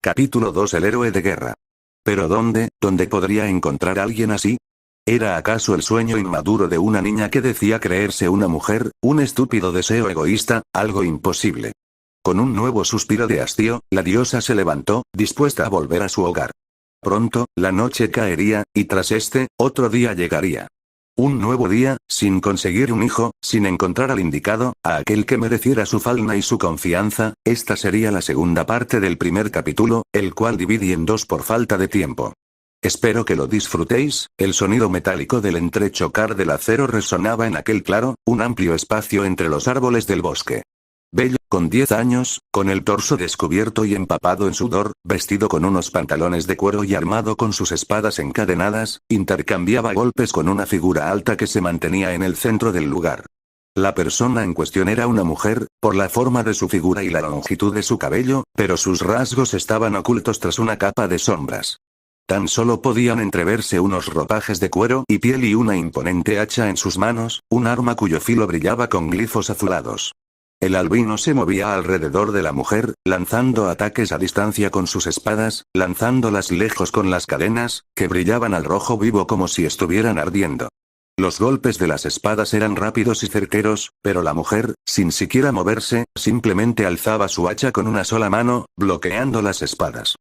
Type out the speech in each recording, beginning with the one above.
Capítulo 2. El héroe de guerra. ¿Pero dónde podría encontrar a alguien así? ¿Era acaso el sueño inmaduro de una niña que decía creerse una mujer, un estúpido deseo egoísta, algo imposible? Con un nuevo suspiro de hastío, la diosa se levantó, dispuesta a volver a su hogar. Pronto, la noche caería, y tras otro día llegaría. Un nuevo día, sin conseguir un hijo, sin encontrar al indicado, a aquel que mereciera su falda y su confianza. Esta sería la segunda parte del primer capítulo, el cual dividí en dos por falta de tiempo. Espero que lo disfrutéis. El sonido metálico del entrechocar del acero resonaba en aquel claro, un amplio espacio entre los árboles del bosque. Belle, con 10 años, con el torso descubierto y empapado en sudor, vestido con unos pantalones de cuero y armado con sus espadas encadenadas, intercambiaba golpes con una figura alta que se mantenía en el centro del lugar. La persona en cuestión era una mujer, por la forma de su figura y la longitud de su cabello, pero sus rasgos estaban ocultos tras una capa de sombras. Tan solo podían entreverse unos ropajes de cuero y piel y una imponente hacha en sus manos, un arma cuyo filo brillaba con glifos azulados. El albino se movía alrededor de la mujer, lanzando ataques a distancia con sus espadas, lanzándolas lejos con las cadenas, que brillaban al rojo vivo como si estuvieran ardiendo. Los golpes de las espadas eran rápidos y certeros, pero la mujer, sin siquiera moverse, simplemente alzaba su hacha con una sola mano, bloqueando las espadas.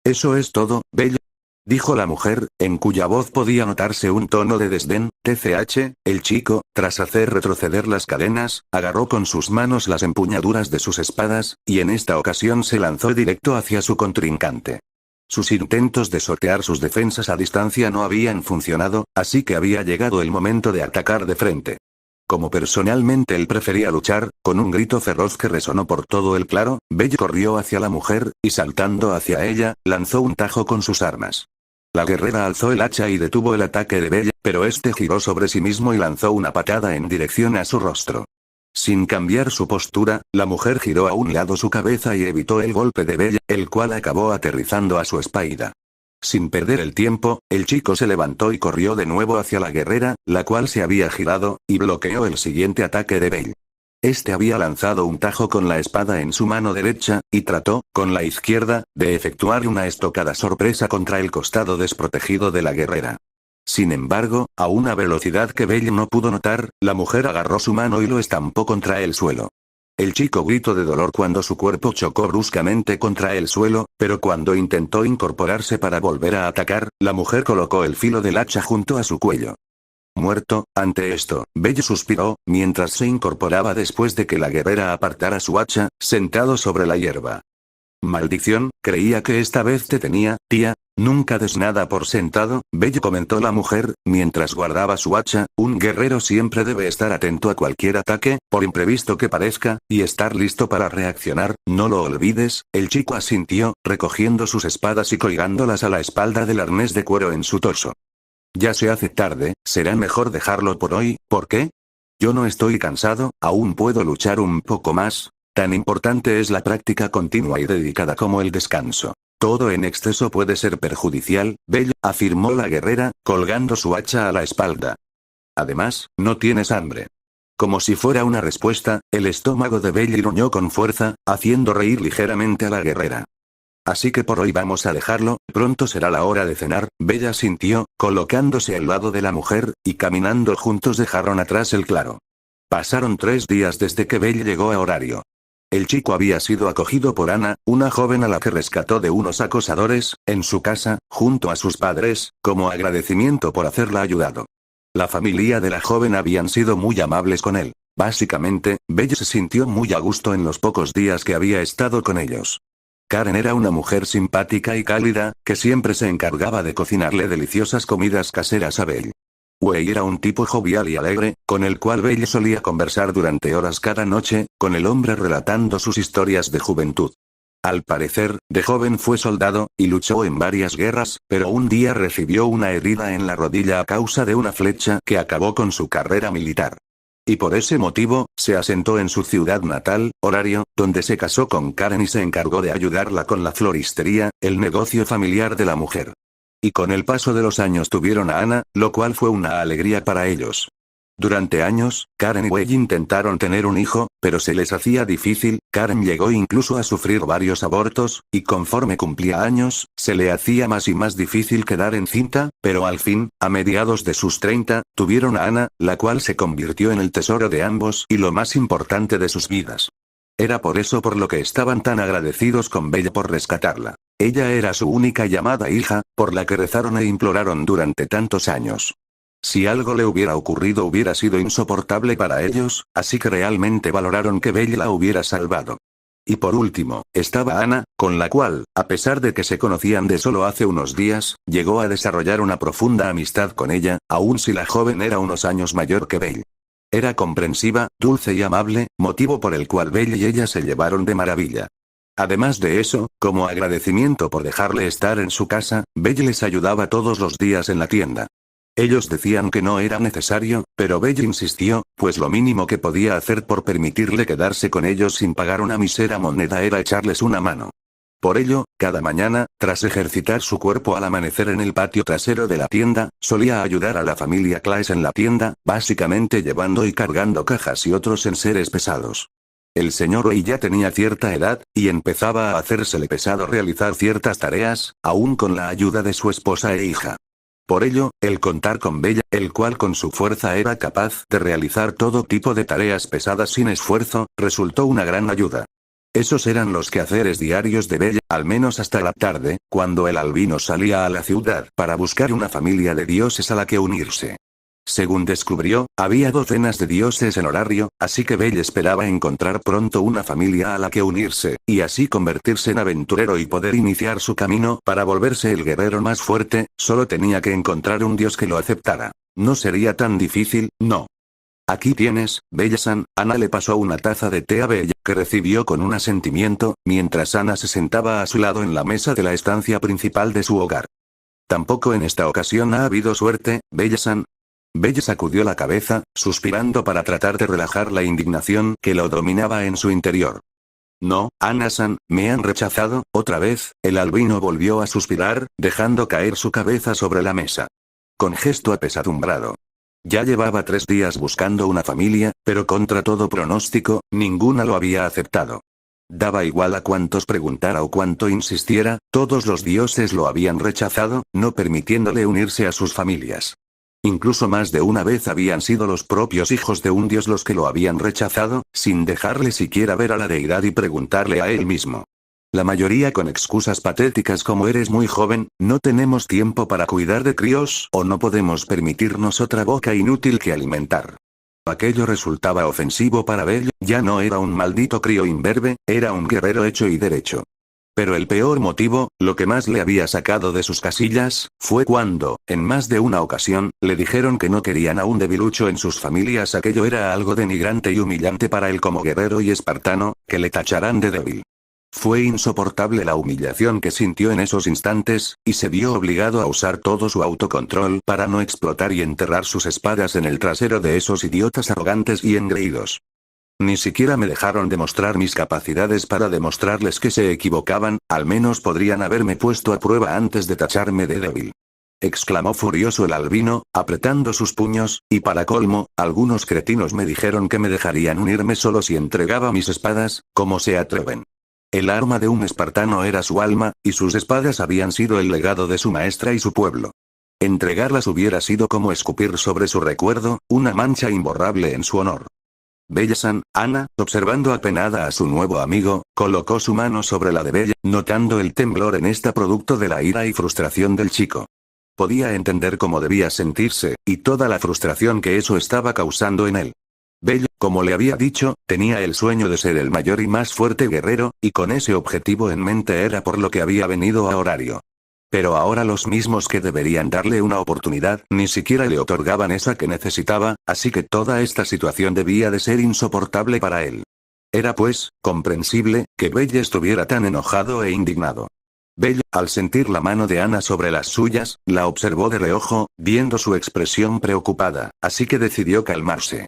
«¿Eso es todo, Belle?», dijo la mujer, en cuya voz podía notarse un tono de desdén. TCH, el chico, tras hacer retroceder las cadenas, agarró con sus manos las empuñaduras de sus espadas, y en esta ocasión se lanzó directo hacia su contrincante. Sus intentos de sortear sus defensas a distancia no habían funcionado, así que había llegado el momento de atacar de frente. Como personalmente él prefería luchar, con un grito feroz que resonó por todo el claro, Belle corrió hacia la mujer, y saltando hacia ella, lanzó un tajo con sus armas. La guerrera alzó el hacha y detuvo el ataque de Belle, pero giró sobre sí mismo y lanzó una patada en dirección a su rostro. Sin cambiar su postura, la mujer giró a un lado su cabeza y evitó el golpe de Belle, el cual acabó aterrizando a su espalda. Sin perder el tiempo, el chico se levantó y corrió de nuevo hacia la guerrera, la cual se había girado, y bloqueó el siguiente ataque de Belle. Había lanzado un tajo con la espada en su mano derecha, y trató, con la izquierda, de efectuar una estocada sorpresa contra el costado desprotegido de la guerrera. Sin embargo, a una velocidad que Belle no pudo notar, la mujer agarró su mano y lo estampó contra el suelo. El chico gritó de dolor cuando su cuerpo chocó bruscamente contra el suelo, pero cuando intentó incorporarse para volver a atacar, la mujer colocó el filo del hacha junto a su cuello. Muerto. Ante esto, Belle suspiró, mientras se incorporaba después de que la guerrera apartara su hacha, sentado sobre la hierba. «Maldición, creía que esta vez te tenía, tía. Nunca des nada por sentado», Belle comentó la mujer, mientras guardaba su hacha. «Un guerrero siempre debe estar atento a cualquier ataque, por imprevisto que parezca, y estar listo para reaccionar, no lo olvides». El chico asintió, recogiendo sus espadas y colgándolas a la espalda del arnés de cuero en su torso. «Ya se hace tarde, será mejor dejarlo por hoy». «¿Por qué?». «Yo no estoy cansado, aún puedo luchar un poco más. Tan importante es la práctica continua y dedicada como el descanso. Todo en exceso puede ser perjudicial, Belle», afirmó la guerrera, colgando su hacha a la espalda. «Además, no tienes hambre». Como si fuera una respuesta, el estómago de Belle gruñó con fuerza, haciendo reír ligeramente a la guerrera. «Así que por hoy vamos a dejarlo, pronto será la hora de cenar». Belle asintió, colocándose al lado de la mujer, y caminando juntos dejaron atrás el claro. Pasaron 3 días desde que Belle llegó a horario. El chico había sido acogido por Ana, una joven a la que rescató de unos acosadores, en su casa, junto a sus padres, como agradecimiento por haberla ayudado. La familia de la joven habían sido muy amables con él. Básicamente, Belle se sintió muy a gusto en los pocos días que había estado con ellos. Karen era una mujer simpática y cálida, que siempre se encargaba de cocinarle deliciosas comidas caseras a Belle. Wei era un tipo jovial y alegre, con el cual Belle solía conversar durante horas cada noche, con el hombre relatando sus historias de juventud. Al parecer, de joven fue soldado, y luchó en varias guerras, pero un día recibió una herida en la rodilla a causa de una flecha que acabó con su carrera militar. Y por ese motivo, se asentó en su ciudad natal, Horario, donde se casó con Karen y se encargó de ayudarla con la floristería, el negocio familiar de la mujer. Y con el paso de los años tuvieron a Ana, lo cual fue una alegría para ellos. Durante años, Karen y Wei intentaron tener un hijo, pero se les hacía difícil. Karen llegó incluso a sufrir varios abortos, y conforme cumplía años, se le hacía más y más difícil quedar encinta, pero al fin, a mediados de sus 30, tuvieron a Anna, la cual se convirtió en el tesoro de ambos y lo más importante de sus vidas. Era por eso por lo que estaban tan agradecidos con Bella por rescatarla. Ella era su única y amada hija, por la que rezaron e imploraron durante tantos años. Si algo le hubiera ocurrido hubiera sido insoportable para ellos, así que realmente valoraron que Bella la hubiera salvado. Y por último, estaba Anna, con la cual, a pesar de que se conocían de solo hace unos días, llegó a desarrollar una profunda amistad con ella, aun si la joven era unos años mayor que Bella. Era comprensiva, dulce y amable, motivo por el cual Bella y ella se llevaron de maravilla. Además de eso, como agradecimiento por dejarle estar en su casa, Bella les ayudaba todos los días en la tienda. Ellos decían que no era necesario, pero Bella insistió, pues lo mínimo que podía hacer por permitirle quedarse con ellos sin pagar una mísera moneda era echarles una mano. Por ello, cada mañana, tras ejercitar su cuerpo al amanecer en el patio trasero de la tienda, solía ayudar a la familia Claes en la tienda, básicamente llevando y cargando cajas y otros enseres pesados. El señor Wei ya tenía cierta edad, y empezaba a hacérsele pesado realizar ciertas tareas, aún con la ayuda de su esposa e hija. Por ello, el contar con Bella, el cual con su fuerza era capaz de realizar todo tipo de tareas pesadas sin esfuerzo, resultó una gran ayuda. Esos eran los quehaceres diarios de Bella, al menos hasta la tarde, cuando el albino salía a la ciudad para buscar una familia de dioses a la que unirse. Según descubrió, había docenas de dioses en horario, así que Bella esperaba encontrar pronto una familia a la que unirse, y así convertirse en aventurero y poder iniciar su camino para volverse el guerrero más fuerte. Solo tenía que encontrar un dios que lo aceptara. No sería tan difícil, ¿no? Aquí tienes, Bella-san. Anna le pasó una taza de té a Bella, que recibió con un asentimiento, mientras Anna se sentaba a su lado en la mesa de la estancia principal de su hogar. Tampoco en esta ocasión ha habido suerte, Bella-san. Bella sacudió la cabeza, suspirando para tratar de relajar la indignación que lo dominaba en su interior. No, Anna-san, me han rechazado. Otra vez, el albino volvió a suspirar, dejando caer su cabeza sobre la mesa. Con gesto apesadumbrado. Ya llevaba 3 días buscando una familia, pero contra todo pronóstico, ninguna lo había aceptado. Daba igual a cuántos preguntara o cuánto insistiera, todos los dioses lo habían rechazado, no permitiéndole unirse a sus familias. Incluso más de una vez habían sido los propios hijos de un dios los que lo habían rechazado, sin dejarle siquiera ver a la deidad y preguntarle a él mismo. La mayoría con excusas patéticas como eres muy joven, no tenemos tiempo para cuidar de críos o no podemos permitirnos otra boca inútil que alimentar. Aquello resultaba ofensivo para Bella, ya no era un maldito crío imberbe, era un guerrero hecho y derecho. Pero el peor motivo, lo que más le había sacado de sus casillas, fue cuando, en más de una ocasión, le dijeron que no querían a un debilucho en sus familias. Aquello era algo denigrante y humillante para él como guerrero y espartano, que le tacharán de débil. Fue insoportable la humillación que sintió en esos instantes, y se vio obligado a usar todo su autocontrol para no explotar y enterrar sus espadas en el trasero de esos idiotas arrogantes y engreídos. Ni siquiera me dejaron demostrar mis capacidades para demostrarles que se equivocaban, al menos podrían haberme puesto a prueba antes de tacharme de débil. Exclamó furioso el albino, apretando sus puños, y para colmo, algunos cretinos me dijeron que me dejarían unirme solo si entregaba mis espadas. ¿Cómo se atreven? El arma de un espartano era su alma, y sus espadas habían sido el legado de su maestra y su pueblo. Entregarlas hubiera sido como escupir sobre su recuerdo, una mancha imborrable en su honor. Bella-san, Anna, observando apenada a su nuevo amigo, colocó su mano sobre la de Bella, notando el temblor en esta producto de la ira y frustración del chico. Podía entender cómo debía sentirse, y toda la frustración que eso estaba causando en él. Bella, como le había dicho, tenía el sueño de ser el mayor y más fuerte guerrero, y con ese objetivo en mente era por lo que había venido a Horario. Pero ahora los mismos que deberían darle una oportunidad ni siquiera le otorgaban esa que necesitaba, así que toda esta situación debía de ser insoportable para él. Era pues, comprensible, que Bella estuviera tan enojado e indignado. Bella, al sentir la mano de Anna sobre las suyas, la observó de reojo, viendo su expresión preocupada, así que decidió calmarse.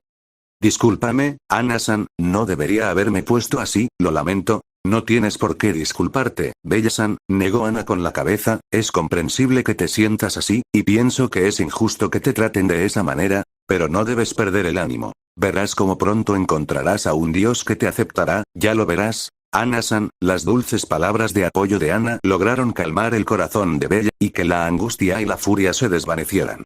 Discúlpame, Anna-san, no debería haberme puesto así, lo lamento. No tienes por qué disculparte, Bella-san, negó Ana con la cabeza, es comprensible que te sientas así, y pienso que es injusto que te traten de esa manera, pero no debes perder el ánimo. Verás cómo pronto encontrarás a un dios que te aceptará, ya lo verás. Ana-san, las dulces palabras de apoyo de Ana lograron calmar el corazón de Bella, y que la angustia y la furia se desvanecieran.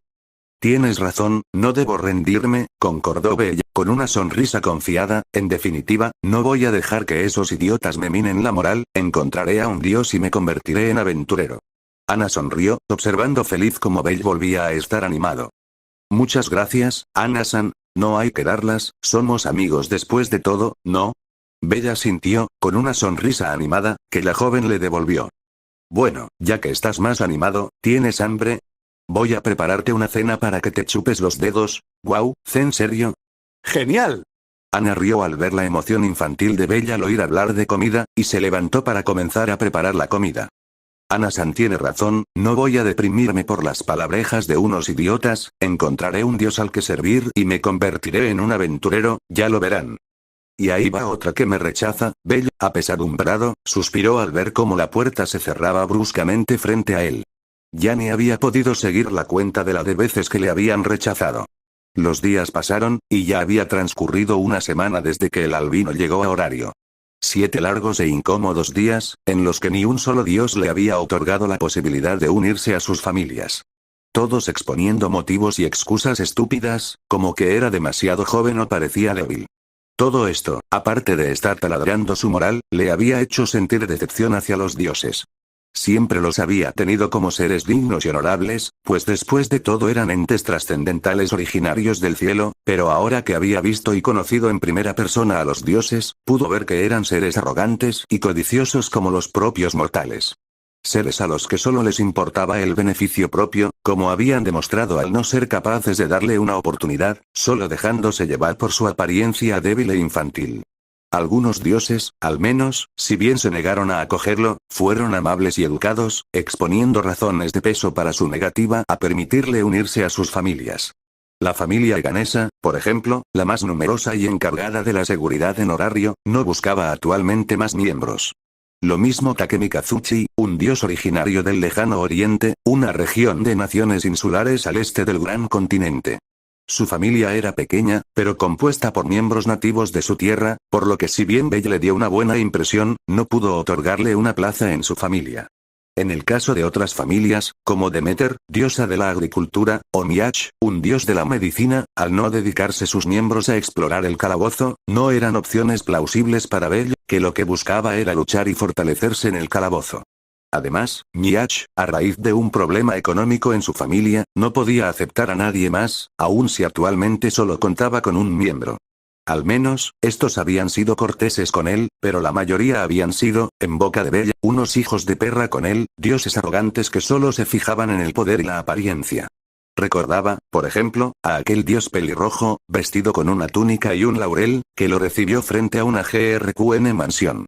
Tienes razón, no debo rendirme, concordó Bella, con una sonrisa confiada, en definitiva, no voy a dejar que esos idiotas me minen la moral, encontraré a un dios y me convertiré en aventurero. Ana sonrió, observando feliz cómo Bella volvía a estar animado. Muchas gracias, Ana-san, no hay que darlas, somos amigos después de todo, ¿no? Bella sintió, con una sonrisa animada, que la joven le devolvió. Bueno, ya que estás más animado, ¿tienes hambre? Voy a prepararte una cena para que te chupes los dedos. ¿Guau, ¿en serio? ¡Genial! Ana rió al ver la emoción infantil de Bella al oír hablar de comida, y se levantó para comenzar a preparar la comida. Ana-san tiene razón, no voy a deprimirme por las palabrejas de unos idiotas, encontraré un dios al que servir y me convertiré en un aventurero, ya lo verán. Y ahí va otra que me rechaza. Bella, apesadumbrado, suspiró al ver cómo la puerta se cerraba bruscamente frente a él. Ya ni había podido seguir la cuenta de la de veces que le habían rechazado. Los días pasaron, y ya había transcurrido una semana desde que el albino llegó a horario. 7 largos e incómodos días, en los que ni un solo dios le había otorgado la posibilidad de unirse a sus familias. Todos exponiendo motivos y excusas estúpidas, como que era demasiado joven o parecía débil. Todo esto, aparte de estar taladrando su moral, le había hecho sentir decepción hacia los dioses. Siempre los había tenido como seres dignos y honorables, pues después de todo eran entes trascendentales originarios del cielo, pero ahora que había visto y conocido en primera persona a los dioses, pudo ver que eran seres arrogantes y codiciosos como los propios mortales. Seres a los que solo les importaba el beneficio propio, como habían demostrado al no ser capaces de darle una oportunidad, solo dejándose llevar por su apariencia débil e infantil. Algunos dioses, al menos, si bien se negaron a acogerlo, fueron amables y educados, exponiendo razones de peso para su negativa a permitirle unirse a sus familias. La familia Ganesa, por ejemplo, la más numerosa y encargada de la seguridad en horario, no buscaba actualmente más miembros. Lo mismo Takemi Kazuchi, un dios originario del lejano oriente, una región de naciones insulares al este del gran continente. Su familia era pequeña, pero compuesta por miembros nativos de su tierra, por lo que si bien Bella le dio una buena impresión, no pudo otorgarle una plaza en su familia. En el caso de otras familias, como Demeter, diosa de la agricultura, o Miach, un dios de la medicina, al no dedicarse sus miembros a explorar el calabozo, no eran opciones plausibles para Bella, que lo que buscaba era luchar y fortalecerse en el calabozo. Además, Miach, a raíz de un problema económico en su familia, no podía aceptar a nadie más, aun si actualmente solo contaba con un miembro. Al menos, estos habían sido corteses con él, pero la mayoría habían sido, en boca de Bella, unos hijos de perra con él, dioses arrogantes que solo se fijaban en el poder y la apariencia. Recordaba, por ejemplo, a aquel dios pelirrojo, vestido con una túnica y un laurel, que lo recibió frente a una GRQN mansión.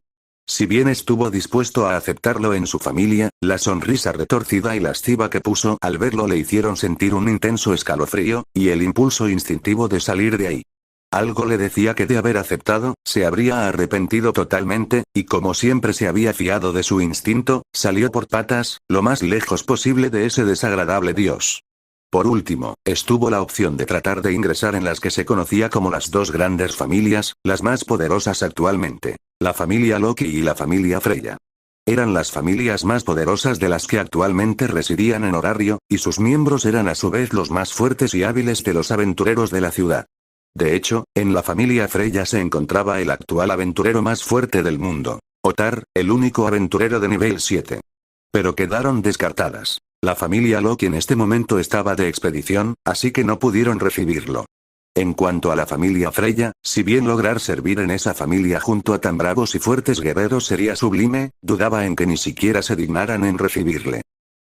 Si bien estuvo dispuesto a aceptarlo en su familia, la sonrisa retorcida y lasciva que puso al verlo le hicieron sentir un intenso escalofrío, y el impulso instintivo de salir de ahí. Algo le decía que de haber aceptado, se habría arrepentido totalmente, y como siempre se había fiado de su instinto, salió por patas, lo más lejos posible de ese desagradable dios. Por último, estuvo la opción de tratar de ingresar en las que se conocía como las dos grandes familias, las más poderosas actualmente, la familia Loki y la familia Freya. Eran las familias más poderosas de las que actualmente residían en horario, y sus miembros eran a su vez los más fuertes y hábiles de los aventureros de la ciudad. De hecho, en la familia Freya se encontraba el actual aventurero más fuerte del mundo, Otar, el único aventurero de nivel 7. Pero quedaron descartadas. La familia Loki en este momento estaba de expedición, así que no pudieron recibirlo. En cuanto a la familia Freya, si bien lograr servir en esa familia junto a tan bravos y fuertes guerreros sería sublime, dudaba en que ni siquiera se dignaran en recibirle.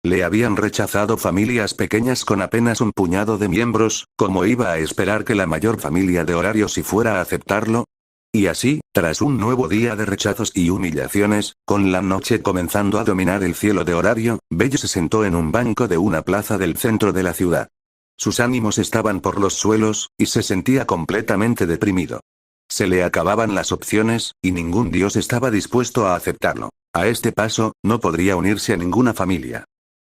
Le habían rechazado familias pequeñas con apenas un puñado de miembros, ¿cómo iba a esperar que la mayor familia de horario si fuera a aceptarlo? Y así, tras un nuevo día de rechazos y humillaciones, con la noche comenzando a dominar el cielo de horario, Bella se sentó en un banco de una plaza del centro de la ciudad. Sus ánimos estaban por los suelos, y se sentía completamente deprimido. Se le acababan las opciones, y ningún dios estaba dispuesto a aceptarlo. A este paso, no podría unirse a ninguna familia.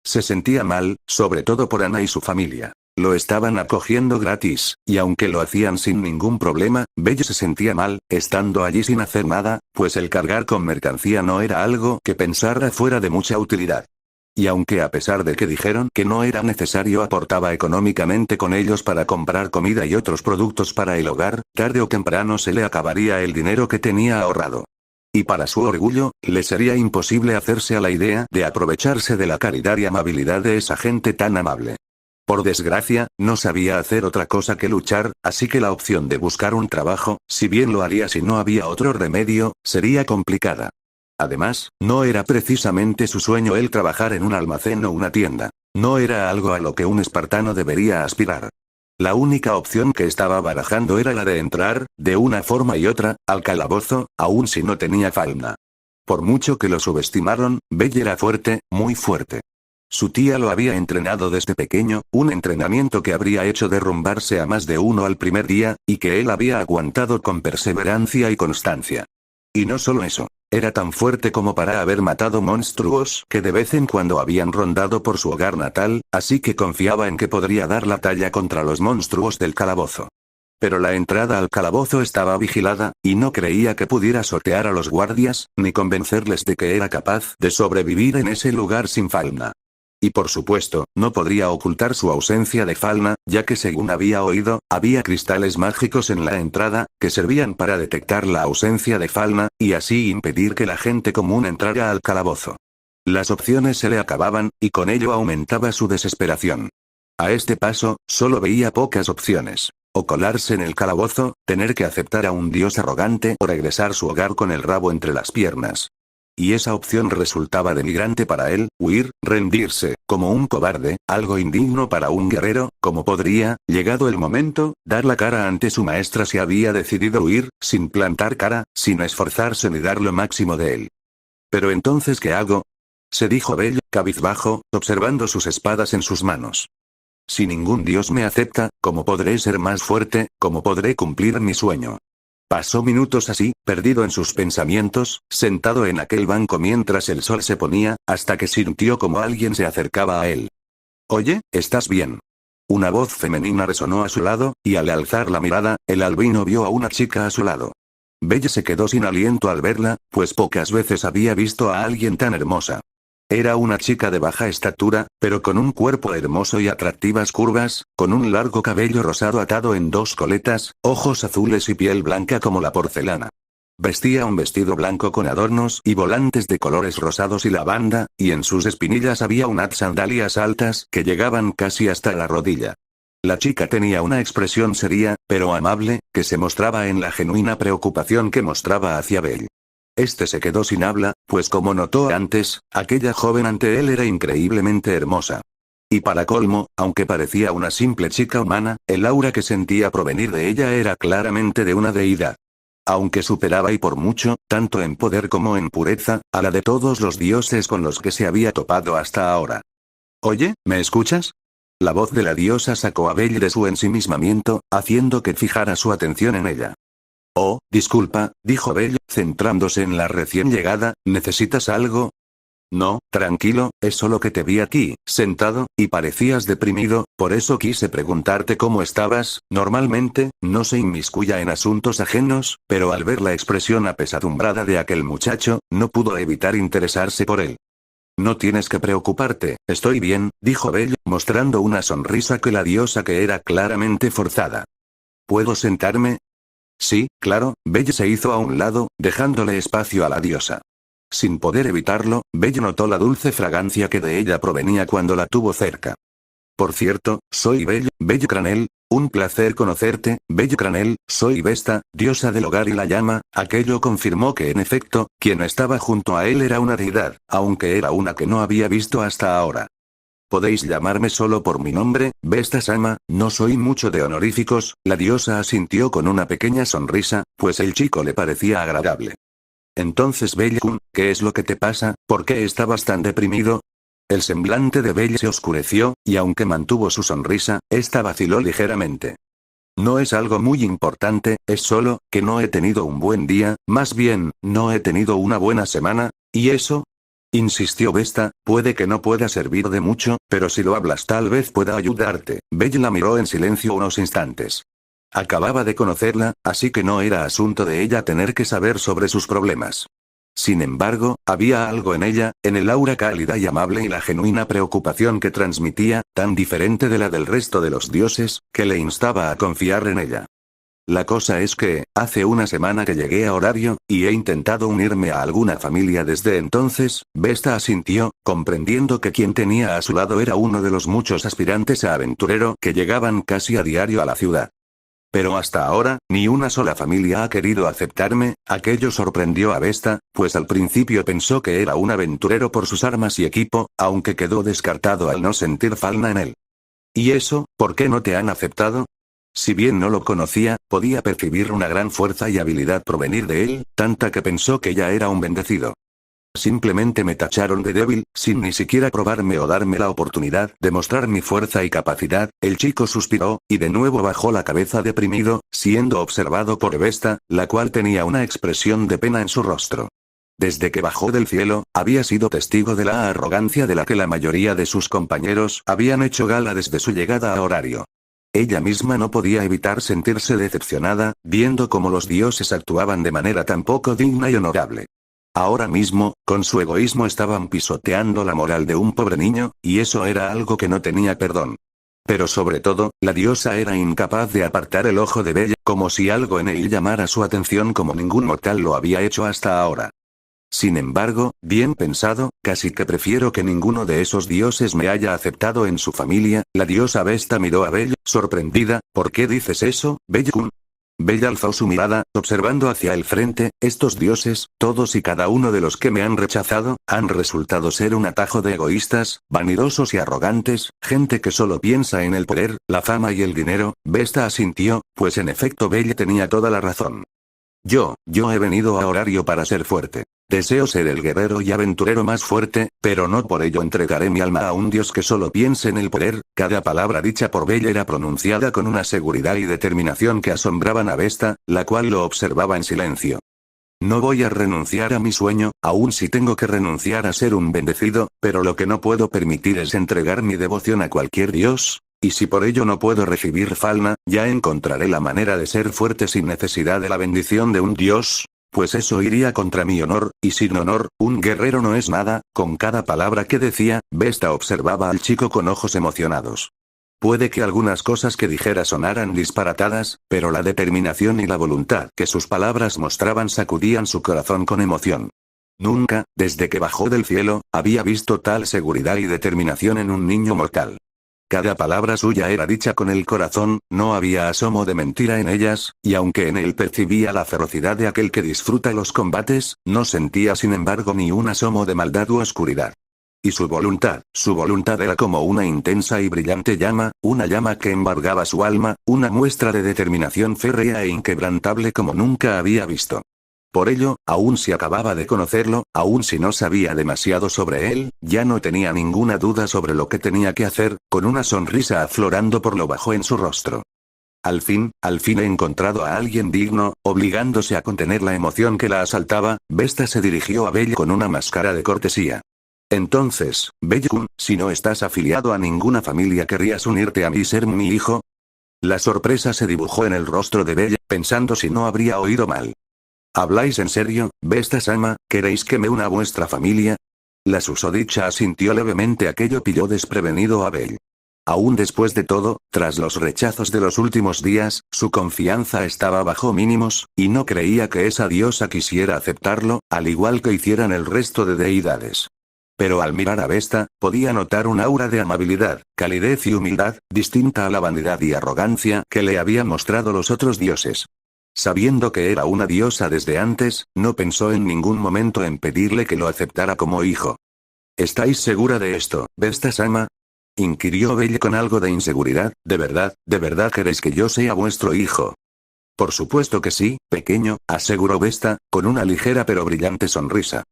Se sentía mal, sobre todo por Ana y su familia. Lo estaban acogiendo gratis, y aunque lo hacían sin ningún problema, Belle se sentía mal, estando allí sin hacer nada, pues el cargar con mercancía no era algo que pensara fuera de mucha utilidad. Y aunque a pesar de que dijeron que no era necesario aportaba económicamente con ellos para comprar comida y otros productos para el hogar, tarde o temprano se le acabaría el dinero que tenía ahorrado. Y para su orgullo, le sería imposible hacerse a la idea de aprovecharse de la caridad y amabilidad de esa gente tan amable. Por desgracia, no sabía hacer otra cosa que luchar, así que la opción de buscar un trabajo, si bien lo haría si no había otro remedio, sería complicada. Además, no era precisamente su sueño el trabajar en un almacén o una tienda. No era algo a lo que un espartano debería aspirar. La única opción que estaba barajando era la de entrar, de una forma y otra, al calabozo, aun si no tenía falda. Por mucho que lo subestimaron, Belle era fuerte, muy fuerte. Su tía lo había entrenado desde pequeño, un entrenamiento que habría hecho derrumbarse a más de uno al primer día, y que él había aguantado con perseverancia y constancia. Y no solo eso. Era tan fuerte como para haber matado monstruos que de vez en cuando habían rondado por su hogar natal, así que confiaba en que podría dar la talla contra los monstruos del calabozo. Pero la entrada al calabozo estaba vigilada, y no creía que pudiera sortear a los guardias, ni convencerles de que era capaz de sobrevivir en ese lugar sin falda. Y por supuesto, no podría ocultar su ausencia de falda, ya que según había oído, había cristales mágicos en la entrada, que servían para detectar la ausencia de falda, y así impedir que la gente común entrara al calabozo. Las opciones se le acababan, y con ello aumentaba su desesperación. A este paso, solo veía pocas opciones. O colarse en el calabozo, tener que aceptar a un dios arrogante o regresar a su hogar con el rabo entre las piernas. Y esa opción resultaba denigrante para él, huir, rendirse, como un cobarde, algo indigno para un guerrero, como podría, llegado el momento, dar la cara ante su maestra si había decidido huir, sin plantar cara, sin esforzarse ni dar lo máximo de él. ¿Pero entonces qué hago? Se dijo Belle, cabizbajo, observando sus espadas en sus manos. Si ningún dios me acepta, ¿cómo podré ser más fuerte, cómo podré cumplir mi sueño? Pasó minutos así, perdido en sus pensamientos, sentado en aquel banco mientras el sol se ponía, hasta que sintió como alguien se acercaba a él. «Oye, ¿estás bien?». Una voz femenina resonó a su lado, y al alzar la mirada, el albino vio a una chica a su lado. Belle se quedó sin aliento al verla, pues pocas veces había visto a alguien tan hermosa. Era una chica de baja estatura, pero con un cuerpo hermoso y atractivas curvas, con un largo cabello rosado atado en dos coletas, ojos azules y piel blanca como la porcelana. Vestía un vestido blanco con adornos y volantes de colores rosados y lavanda, y en sus espinillas había unas sandalias altas que llegaban casi hasta la rodilla. La chica tenía una expresión seria, pero amable, que se mostraba en la genuina preocupación que mostraba hacia Belle. Este se quedó sin habla, pues como notó antes, aquella joven ante él era increíblemente hermosa. Y para colmo, aunque parecía una simple chica humana, el aura que sentía provenir de ella era claramente de una deidad. Aunque superaba y por mucho, tanto en poder como en pureza, a la de todos los dioses con los que se había topado hasta ahora. «Oye, ¿me escuchas?». La voz de la diosa sacó a Belle de su ensimismamiento, haciendo que fijara su atención en ella. «Oh, disculpa», dijo Belle, centrándose en la recién llegada, «¿necesitas algo?». «No, tranquilo, es solo que te vi aquí, sentado, y parecías deprimido, por eso quise preguntarte cómo estabas». Normalmente, no se inmiscuya en asuntos ajenos, pero al ver la expresión apesadumbrada de aquel muchacho, no pudo evitar interesarse por él. «No tienes que preocuparte, estoy bien», dijo Belle, mostrando una sonrisa que la diosa que era claramente forzada. «¿Puedo sentarme?». «Sí, claro», Belle se hizo a un lado, dejándole espacio a la diosa. Sin poder evitarlo, Belle notó la dulce fragancia que de ella provenía cuando la tuvo cerca. «Por cierto, soy Belle Cranel, un placer conocerte, Belle Cranel, soy Vesta, diosa del hogar y la llama». Aquello confirmó que en efecto, quien estaba junto a él era una deidad, aunque era una que no había visto hasta ahora. «Podéis llamarme solo por mi nombre, Vesta-sama, no soy mucho de honoríficos», la diosa asintió con una pequeña sonrisa, pues el chico le parecía agradable. «Entonces Belle-kun, ¿qué es lo que te pasa? ¿Por qué estabas tan deprimido?». El semblante de Belle se oscureció, y aunque mantuvo su sonrisa, esta vaciló ligeramente. No es algo muy importante, es solo, que no he tenido un buen día, más bien, no he tenido una buena semana, ¿y eso? Insistió Vesta, puede que no pueda servir de mucho, pero si lo hablas tal vez pueda ayudarte. Belle la miró en silencio unos instantes. Acababa de conocerla, así que no era asunto de ella tener que saber sobre sus problemas. Sin embargo, había algo en ella, en el aura cálida y amable y la genuina preocupación que transmitía, tan diferente de la del resto de los dioses, que le instaba a confiar en ella. La cosa es que, hace una semana que llegué a Horario, y he intentado unirme a alguna familia desde entonces. Vesta asintió, comprendiendo que quien tenía a su lado era uno de los muchos aspirantes a aventurero que llegaban casi a diario a la ciudad. Pero hasta ahora, ni una sola familia ha querido aceptarme. Aquello sorprendió a Vesta, pues al principio pensó que era un aventurero por sus armas y equipo, aunque quedó descartado al no sentir falna en él. ¿Y eso, por qué no te han aceptado? Si bien no lo conocía, podía percibir una gran fuerza y habilidad provenir de él, tanta que pensó que ya era un bendecido. Simplemente me tacharon de débil, sin ni siquiera probarme o darme la oportunidad de mostrar mi fuerza y capacidad. El chico suspiró, y de nuevo bajó la cabeza deprimido, siendo observado por Vesta, la cual tenía una expresión de pena en su rostro. Desde que bajó del cielo, había sido testigo de la arrogancia de la que la mayoría de sus compañeros habían hecho gala desde su llegada a Horario. Ella misma no podía evitar sentirse decepcionada, viendo cómo los dioses actuaban de manera tan poco digna y honorable. Ahora mismo, con su egoísmo estaban pisoteando la moral de un pobre niño, y eso era algo que no tenía perdón. Pero sobre todo, la diosa era incapaz de apartar el ojo de Bella, como si algo en él llamara su atención como ningún mortal lo había hecho hasta ahora. Sin embargo, bien pensado, casi que prefiero que ninguno de esos dioses me haya aceptado en su familia. La diosa Vesta miró a Bella, sorprendida. ¿Por qué dices eso, Bella-kun? Bella alzó su mirada, observando hacia el frente. Estos dioses, todos y cada uno de los que me han rechazado, han resultado ser un atajo de egoístas, vanidosos y arrogantes, gente que solo piensa en el poder, la fama y el dinero. Vesta asintió, pues en efecto Bella tenía toda la razón. Yo he venido a Horario para ser fuerte. Deseo ser el guerrero y aventurero más fuerte, pero no por ello entregaré mi alma a un dios que solo piense en el poder. Cada palabra dicha por Bella era pronunciada con una seguridad y determinación que asombraban a Vesta, la cual lo observaba en silencio. No voy a renunciar a mi sueño, aun si tengo que renunciar a ser un bendecido, pero lo que no puedo permitir es entregar mi devoción a cualquier dios. Y si por ello no puedo recibir falna, ya encontraré la manera de ser fuerte sin necesidad de la bendición de un dios. Pues eso iría contra mi honor, y sin honor, un guerrero no es nada. Con cada palabra que decía, Vesta observaba al chico con ojos emocionados. Puede que algunas cosas que dijera sonaran disparatadas, pero la determinación y la voluntad que sus palabras mostraban sacudían su corazón con emoción. Nunca, desde que bajó del cielo, había visto tal seguridad y determinación en un niño mortal. Cada palabra suya era dicha con el corazón, no había asomo de mentira en ellas, y aunque en él percibía la ferocidad de aquel que disfruta los combates, no sentía sin embargo ni un asomo de maldad u oscuridad. Y su voluntad era como una intensa y brillante llama, una llama que embargaba su alma, una muestra de determinación férrea e inquebrantable como nunca había visto. Por ello, aun si acababa de conocerlo, aun si no sabía demasiado sobre él, ya no tenía ninguna duda sobre lo que tenía que hacer, con una sonrisa aflorando por lo bajo en su rostro. Al fin he encontrado a alguien digno. Obligándose a contener la emoción que la asaltaba, Vesta se dirigió a Bella con una máscara de cortesía. Entonces, Bella-kun, si no estás afiliado a ninguna familia, ¿querrías unirte a mí y ser mi hijo? La sorpresa se dibujó en el rostro de Bella, pensando si no habría oído mal. ¿Habláis en serio, Vesta-sama? ¿Queréis que me una a vuestra familia? La susodicha asintió levemente. Aquello pilló desprevenido a Bella. Aún después de todo, tras los rechazos de los últimos días, su confianza estaba bajo mínimos, y no creía que esa diosa quisiera aceptarlo, al igual que hicieran el resto de deidades. Pero al mirar a Vesta, podía notar un aura de amabilidad, calidez y humildad, distinta a la vanidad y arrogancia que le habían mostrado los otros dioses. Sabiendo que era una diosa desde antes, no pensó en ningún momento en pedirle que lo aceptara como hijo. ¿Estáis segura de esto, Vesta-sama? Inquirió Bella con algo de inseguridad. ¿De verdad queréis que yo sea vuestro hijo? Por supuesto que sí, pequeño, aseguró Vesta, con una ligera pero brillante sonrisa.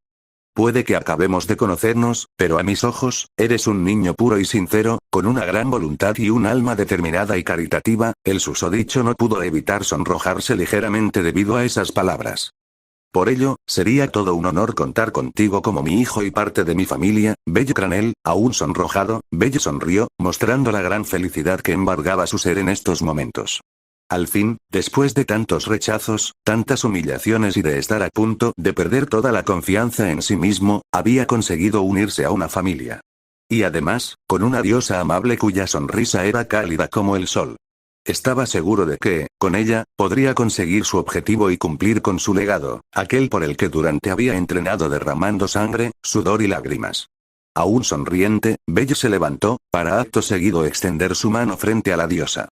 Puede que acabemos de conocernos, pero a mis ojos, eres un niño puro y sincero, con una gran voluntad y un alma determinada y caritativa. El susodicho no pudo evitar sonrojarse ligeramente debido a esas palabras. Por ello, sería todo un honor contar contigo como mi hijo y parte de mi familia. Bello Cranel, aún sonrojado, Bello sonrió, mostrando la gran felicidad que embargaba su ser en estos momentos. Al fin, después de tantos rechazos, tantas humillaciones y de estar a punto de perder toda la confianza en sí mismo, había conseguido unirse a una familia. Y además, con una diosa amable cuya sonrisa era cálida como el sol. Estaba seguro de que, con ella, podría conseguir su objetivo y cumplir con su legado, aquel por el que durante había entrenado derramando sangre, sudor y lágrimas. Aún sonriente, Bello se levantó, para acto seguido extender su mano frente a la diosa.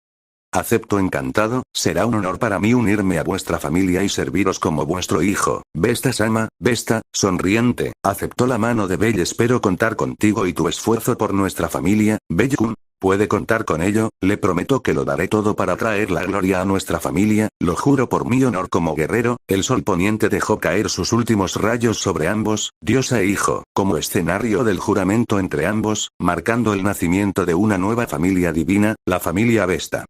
Acepto encantado, será un honor para mí unirme a vuestra familia y serviros como vuestro hijo. Vesta-sama, Vesta, sonriente, aceptó la mano de Bello. Espero contar contigo y tu esfuerzo por nuestra familia, Bello-kun. Puede contar con ello, le prometo que lo daré todo para traer la gloria a nuestra familia, lo juro por mi honor como guerrero. El sol poniente dejó caer sus últimos rayos sobre ambos, diosa e hijo, como escenario del juramento entre ambos, marcando el nacimiento de una nueva familia divina, la familia Vesta.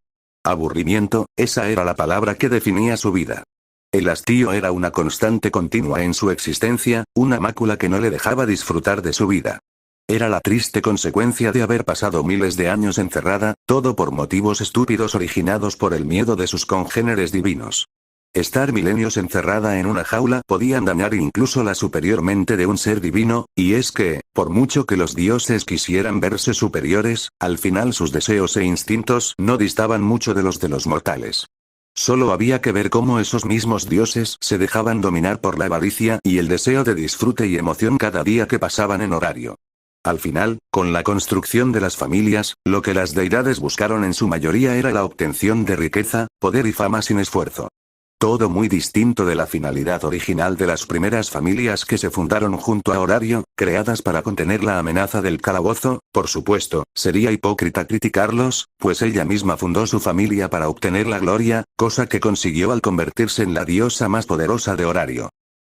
Aburrimiento, esa era la palabra que definía su vida. El hastío era una constante continua en su existencia, una mácula que no le dejaba disfrutar de su vida. Era la triste consecuencia de haber pasado miles de años encerrada, todo por motivos estúpidos originados por el miedo de sus congéneres divinos. Estar milenios encerrada en una jaula podían dañar incluso la superior mente de un ser divino, y es que, por mucho que los dioses quisieran verse superiores, al final sus deseos e instintos no distaban mucho de los mortales. Solo había que ver cómo esos mismos dioses se dejaban dominar por la avaricia y el deseo de disfrute y emoción cada día que pasaban en horario. Al final, con la construcción de las familias, lo que las deidades buscaron en su mayoría era la obtención de riqueza, poder y fama sin esfuerzo. Todo muy distinto de la finalidad original de las primeras familias que se fundaron junto a Horario, creadas para contener la amenaza del calabozo. Por supuesto, sería hipócrita criticarlos, pues ella misma fundó su familia para obtener la gloria, cosa que consiguió al convertirse en la diosa más poderosa de Horario.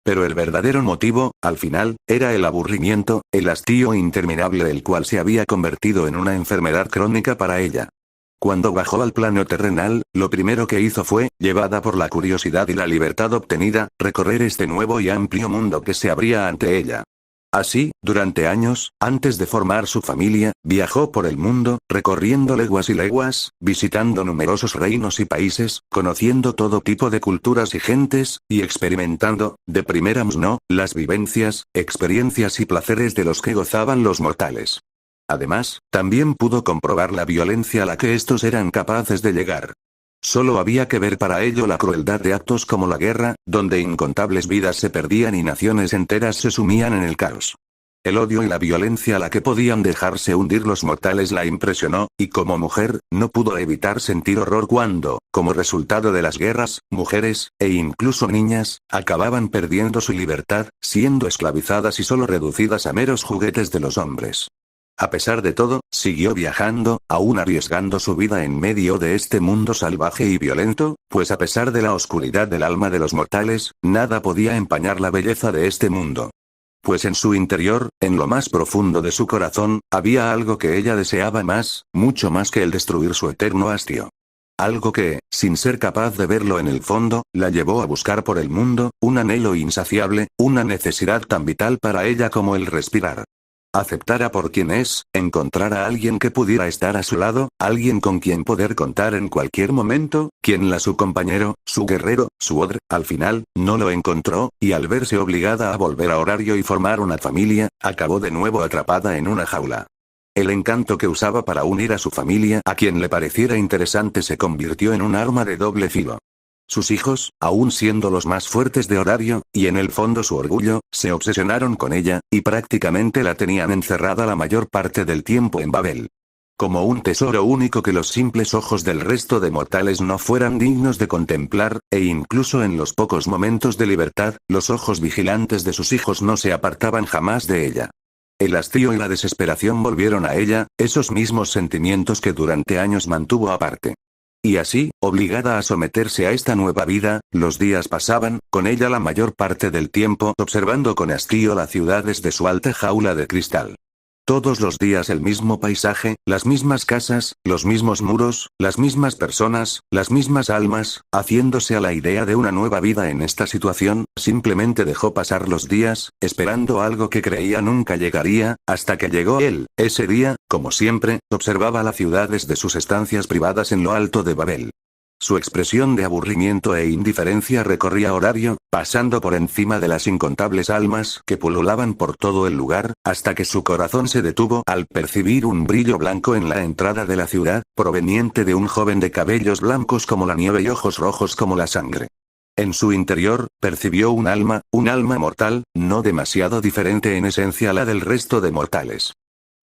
Pero el verdadero motivo, al final, era el aburrimiento, el hastío interminable del cual se había convertido en una enfermedad crónica para ella. Cuando bajó al plano terrenal, lo primero que hizo fue, llevada por la curiosidad y la libertad obtenida, recorrer este nuevo y amplio mundo que se abría ante ella. Así, durante años, antes de formar su familia, viajó por el mundo, recorriendo leguas y leguas, visitando numerosos reinos y países, conociendo todo tipo de culturas y gentes, y experimentando, de primera mano, las vivencias, experiencias y placeres de los que gozaban los mortales. Además, también pudo comprobar la violencia a la que estos eran capaces de llegar. Solo había que ver para ello la crueldad de actos como la guerra, donde incontables vidas se perdían y naciones enteras se sumían en el caos. El odio y la violencia a la que podían dejarse hundir los mortales la impresionó, y como mujer, no pudo evitar sentir horror cuando, como resultado de las guerras, mujeres, e incluso niñas, acababan perdiendo su libertad, siendo esclavizadas y solo reducidas a meros juguetes de los hombres. A pesar de todo, siguió viajando, aún arriesgando su vida en medio de este mundo salvaje y violento, pues a pesar de la oscuridad del alma de los mortales, nada podía empañar la belleza de este mundo. Pues en su interior, en lo más profundo de su corazón, había algo que ella deseaba más, mucho más que el destruir su eterno hastío. Algo que, sin ser capaz de verlo en el fondo, la llevó a buscar por el mundo, un anhelo insaciable, una necesidad tan vital para ella como el respirar. Aceptara por quien es, encontrar a alguien que pudiera estar a su lado, alguien con quien poder contar en cualquier momento, quien la su compañero, su guerrero, su odre. Al final, no lo encontró, y al verse obligada a volver a Horario y formar una familia, acabó de nuevo atrapada en una jaula. El encanto que usaba para unir a su familia a quien le pareciera interesante se convirtió en un arma de doble filo. Sus hijos, aún siendo los más fuertes de Horario, y en el fondo su orgullo, se obsesionaron con ella, y prácticamente la tenían encerrada la mayor parte del tiempo en Babel. Como un tesoro único que los simples ojos del resto de mortales no fueran dignos de contemplar, e incluso en los pocos momentos de libertad, los ojos vigilantes de sus hijos no se apartaban jamás de ella. El hastío y la desesperación volvieron a ella, esos mismos sentimientos que durante años mantuvo aparte. Y así, obligada a someterse a esta nueva vida, los días pasaban, con ella la mayor parte del tiempo observando con hastío la ciudad desde su alta jaula de cristal. Todos los días el mismo paisaje, las mismas casas, los mismos muros, las mismas personas, las mismas almas, haciéndose a la idea de una nueva vida en esta situación, simplemente dejó pasar los días, esperando algo que creía nunca llegaría, hasta que llegó él. Ese día, como siempre, observaba la ciudad desde sus estancias privadas en lo alto de Babel. Su expresión de aburrimiento e indiferencia recorría horario, pasando por encima de las incontables almas que pululaban por todo el lugar, hasta que su corazón se detuvo al percibir un brillo blanco en la entrada de la ciudad, proveniente de un joven de cabellos blancos como la nieve y ojos rojos como la sangre. En su interior, percibió un alma mortal, no demasiado diferente en esencia a la del resto de mortales.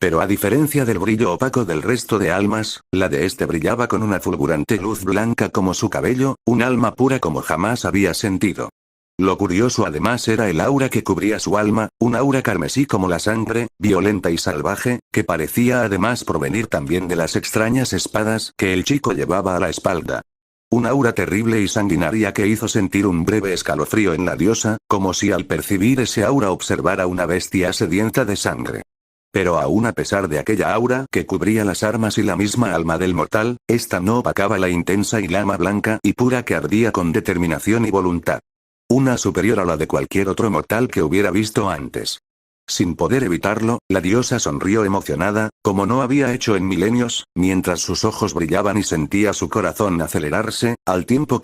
Pero a diferencia del brillo opaco del resto de almas, la de este brillaba con una fulgurante luz blanca como su cabello, un alma pura como jamás había sentido. Lo curioso además era el aura que cubría su alma, un aura carmesí como la sangre, violenta y salvaje, que parecía además provenir también de las extrañas espadas que el chico llevaba a la espalda. Un aura terrible y sanguinaria que hizo sentir un breve escalofrío en la diosa, como si al percibir ese aura observara una bestia sedienta de sangre. Pero aún a pesar de aquella aura que cubría las armas y la misma alma del mortal, esta no opacaba la intensa y llama blanca y pura que ardía con determinación y voluntad. Una superior a la de cualquier otro mortal que hubiera visto antes. Sin poder evitarlo, la diosa sonrió emocionada, como no había hecho en milenios, mientras sus ojos brillaban y sentía su corazón acelerarse, al tiempo